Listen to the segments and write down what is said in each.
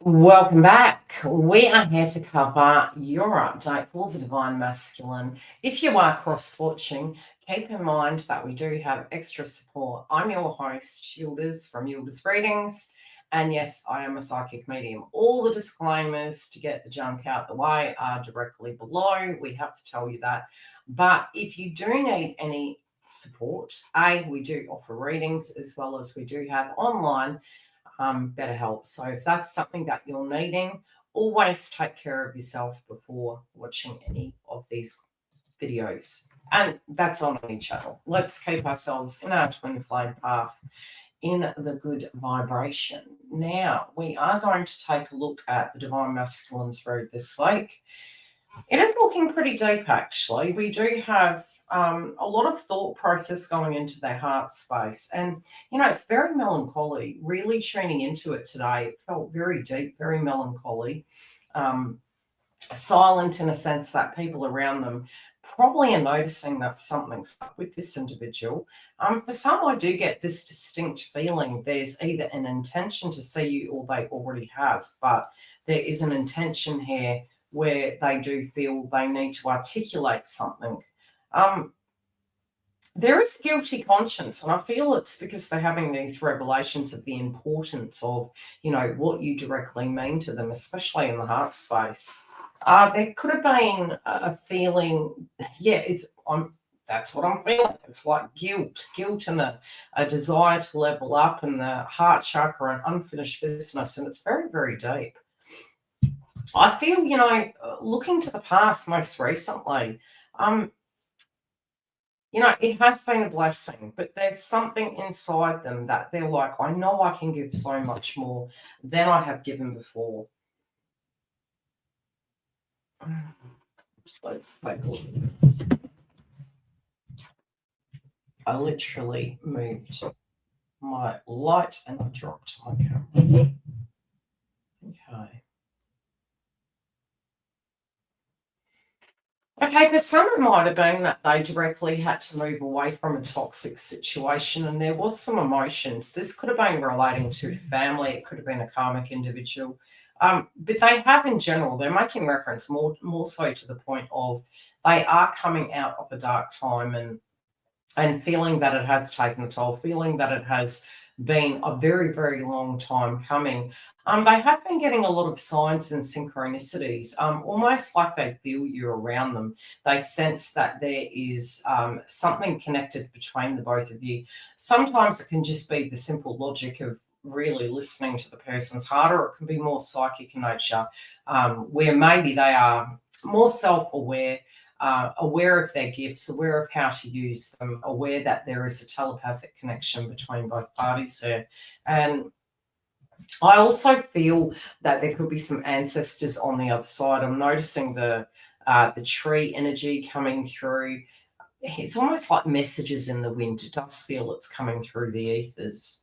Welcome back. We are here to cover your update for the Divine Masculine. If you are cross watching, keep in mind that we do have extra support. I'm your host, Yildiz from Yildiz Readings. And yes, I am a psychic medium. All the disclaimers to get the junk out the way are directly below. We have to tell you that. But if you do need any support, we do offer readings as well as we do have online BetterHelp. So if that's something that you're needing, always take care of yourself before watching any of these videos. And that's on any channel. Let's keep ourselves in our twin flame path in the good vibration. Now, we are going to take a look at the Divine Masculine through this week. It is looking pretty deep, actually. We do have a lot of thought process going into their heart space. And, it's very melancholy, really tuning into it today. It felt very deep, very melancholy, silent in a sense that people around them probably are noticing that something's up with this individual. For some, I do get this distinct feeling there's either an intention to see you or they already have, but there is an intention here where they do feel they need to articulate something. There is a guilty conscience, and I feel it's because they're having these revelations of the importance of, what you directly mean to them, especially in the heart space. There could have been a feeling, that's what I'm feeling. It's like guilt and a desire to level up, and the heart chakra and unfinished business, and it's very, very deep. I feel, looking to the past most recently, it has been a blessing, but there's something inside them that they're like, I know I can give so much more than I have given before. Let's take a look at this. I literally moved my light and I dropped my camera. Okay. Okay, for some it might have been that they directly had to move away from a toxic situation and there was some emotions. This could have been relating to family, it could have been a karmic individual. But they have in general, they're making reference more so to the point of they are coming out of a dark time and feeling that it has taken a toll, feeling that it has been a very, very long time coming. They have been getting a lot of signs and synchronicities, almost like they feel you around them. They sense that there is something connected between the both of you. Sometimes it can just be the simple logic of really listening to the person's heart, or it can be more psychic in nature, where maybe they are more self-aware, aware of their gifts, aware of how to use them, aware that there is a telepathic connection between both parties here. And I also feel that there could be some ancestors on the other side. I'm noticing the tree energy coming through. It's almost like messages in the wind. It does feel it's coming through the ethers.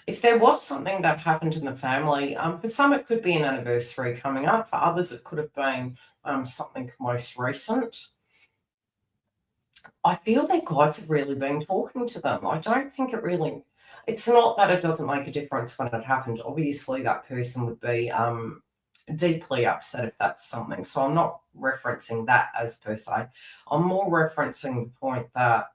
If there was something that happened in the family, for some it could be an anniversary coming up. For others, it could have been something most recent. I feel their guides have really been talking to them. I don't think it's not that it doesn't make a difference when it happened. Obviously, that person would be deeply upset if that's something. So I'm not referencing that as per se. I'm more referencing the point that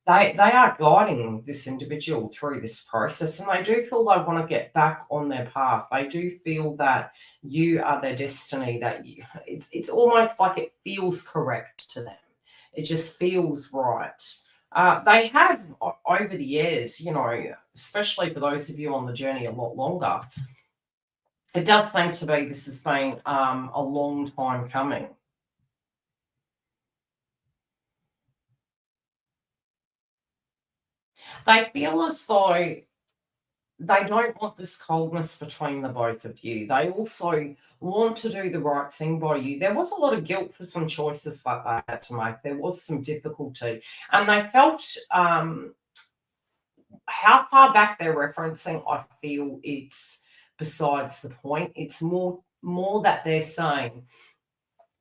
they are guiding this individual through this process, and they do feel they want to get back on their path. They do feel that you are their destiny, that it's almost like it feels correct to them. It just feels right. They have, over the years, especially for those of you on the journey a lot longer, it does seem to be this has been a long time coming. They feel as though they don't want this coldness between the both of you. They also want to do the right thing by you. There was a lot of guilt for some choices that they had to make. There was some difficulty. And they felt how far back they're referencing, I feel it's besides the point. It's more that they're saying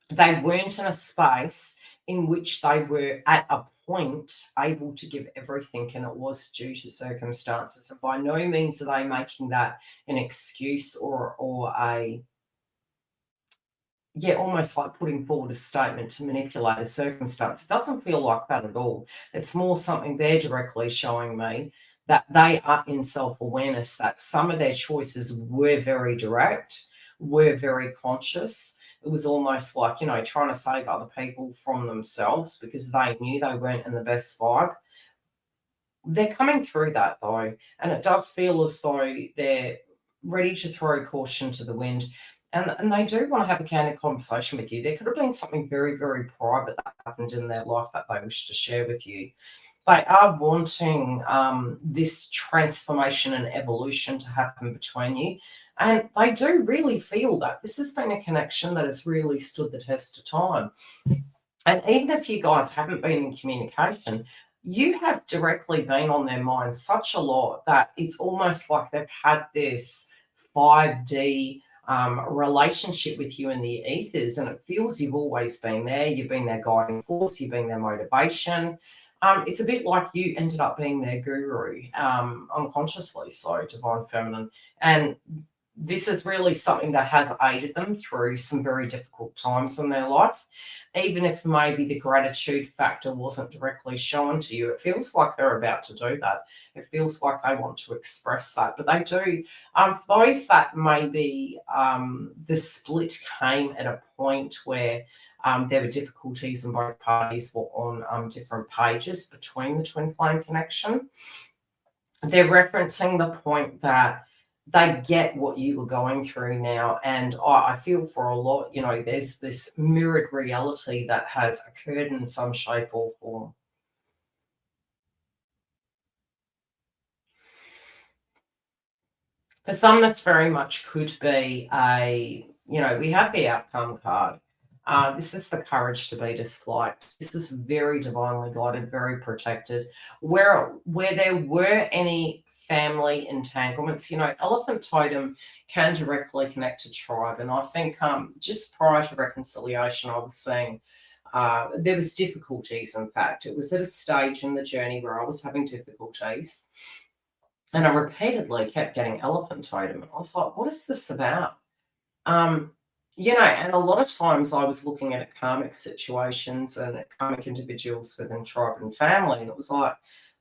they weren't in a space in which they were at a point able to give everything, and it was due to circumstances. And by no means are they making that an excuse or a, yeah, almost like putting forward a statement to manipulate a circumstance. It doesn't feel like that at all. It's more something they're directly showing me, that they are in self-awareness, that some of their choices were very direct, were very conscious. It was almost like, trying to save other people from themselves because they knew they weren't in the best vibe. They're coming through that though, and it does feel as though they're ready to throw caution to the wind. And they do want to have a candid conversation with you. There could have been something very, very private that happened in their life that they wish to share with you. They are wanting this transformation and evolution to happen between you. And they do really feel that this has been a connection that has really stood the test of time. And even if you guys haven't been in communication, you have directly been on their mind such a lot that it's almost like they've had this 5D relationship with you in the ethers, and it feels you've always been there. You've been their guiding force, you've been their motivation. It's a bit like you ended up being their guru, unconsciously, so divine feminine. And this is really something that has aided them through some very difficult times in their life. Even if maybe the gratitude factor wasn't directly shown to you, it feels like they're about to do that. It feels like they want to express that, but they do. For those that maybe the split came at a point where there were difficulties and both parties were on different pages between the twin flame connection, they're referencing the point that they get what you were going through now. And I feel for a lot, there's this mirrored reality that has occurred in some shape or form. For some, this very much could be we have the outcome card. This is the courage to be disliked. This is very divinely guided, very protected. Where there were any family entanglements, elephant totem can directly connect to tribe. And I think just prior to reconciliation, I was seeing there was difficulties. In fact, it was at a stage in the journey where I was having difficulties. And I repeatedly kept getting elephant totem. And I was like, what is this about? And a lot of times I was looking at karmic situations and at karmic individuals within tribe and family. And it was like,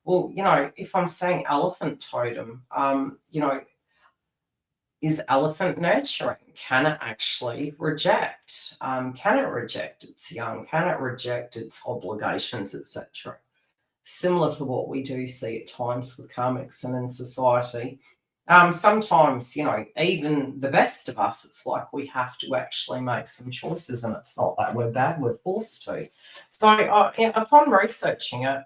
well, if I'm saying elephant totem, is elephant nurturing? Can it actually reject? Can it reject its young? Can it reject its obligations, etc.? Similar to what we do see at times with karmics and in society. Sometimes, even the best of us, it's like we have to actually make some choices, and it's not that we're bad, we're forced to. So upon researching it,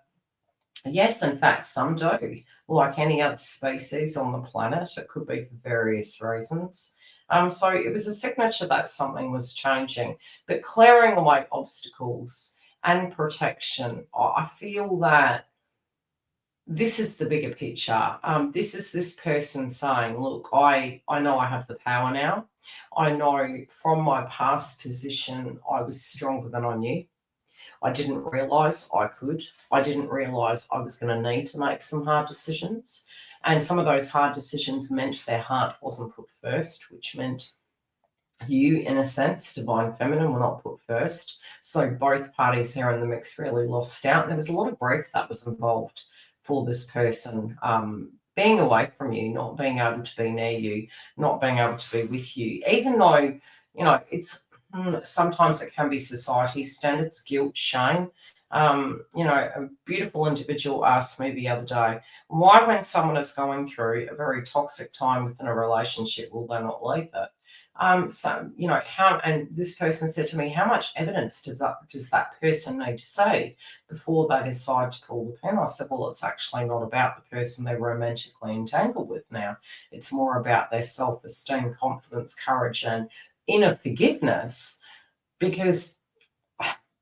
yes, in fact, some do. Like any other species on the planet, it could be for various reasons. So it was a signature that something was changing, but clearing away obstacles and protection. I feel that this is the bigger picture. This is this person saying, look, I know I have the power now. I know from my past position, I was stronger than I knew. I didn't realize I could. I didn't realize I was going to need to make some hard decisions. And some of those hard decisions meant their heart wasn't put first, which meant you, in a sense, divine feminine, were not put first. So both parties here in the mix really lost out. And there was a lot of grief that was involved for this person, being away from you, not being able to be near you, not being able to be with you, even though, it's sometimes it can be society standards, guilt, shame. A beautiful individual asked me the other day, why, when someone is going through a very toxic time within a relationship, will they not leave it? How, and this person said to me, how much evidence does that person need to say before they decide to pull the pin? I said, well, it's actually not about the person they're romantically entangled with now. It's more about their self-esteem, confidence, courage, and inner forgiveness, because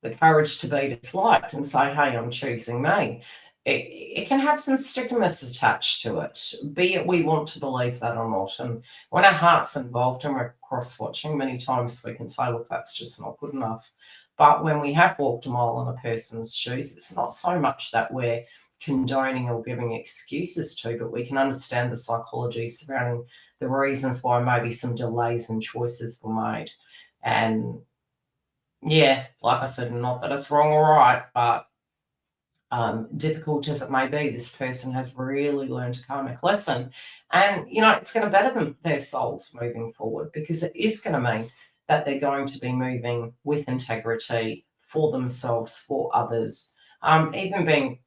the courage to be disliked and say, hey, I'm choosing me. It can have some stigmas attached to it, be it we want to believe that or not. And when our heart's involved and we're cross-watching, many times we can say, look, that's just not good enough. But when we have walked a mile in a person's shoes, it's not so much that we're condoning or giving excuses to, but we can understand the psychology surrounding the reasons why maybe some delays and choices were made. And yeah, like I said, not that it's wrong or right, but difficult as it may be, this person has really learned a karmic lesson. And, it's going to better them, their souls moving forward, because it is going to mean that they're going to be moving with integrity for themselves, for others. Even being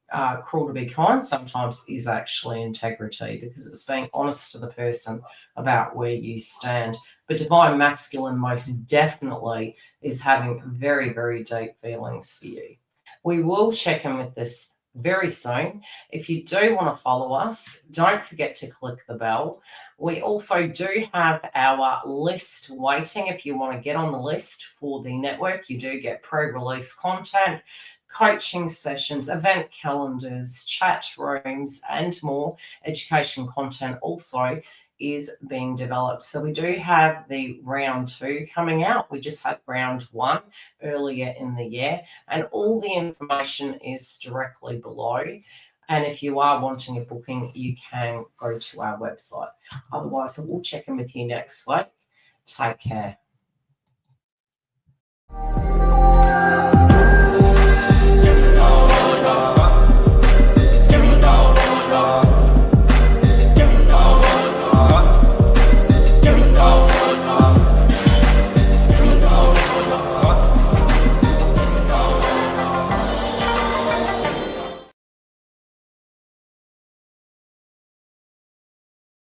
cruel to be kind sometimes is actually integrity, because it's being honest to the person about where you stand. But divine masculine most definitely is having very, very deep feelings for you. We will check in with this very soon. If you do want to follow us, don't forget to click the bell. We also do have our list waiting. If you want to get on the list for the network, you do get pre-release content, coaching sessions, event calendars, chat rooms, and more. Education content also is being developed. So we do have the round 2 coming out. We just had round 1 earlier in the year, and all the information is directly below. And if you are wanting a booking, you can go to our website. Otherwise, we'll check in with you next week. Take care.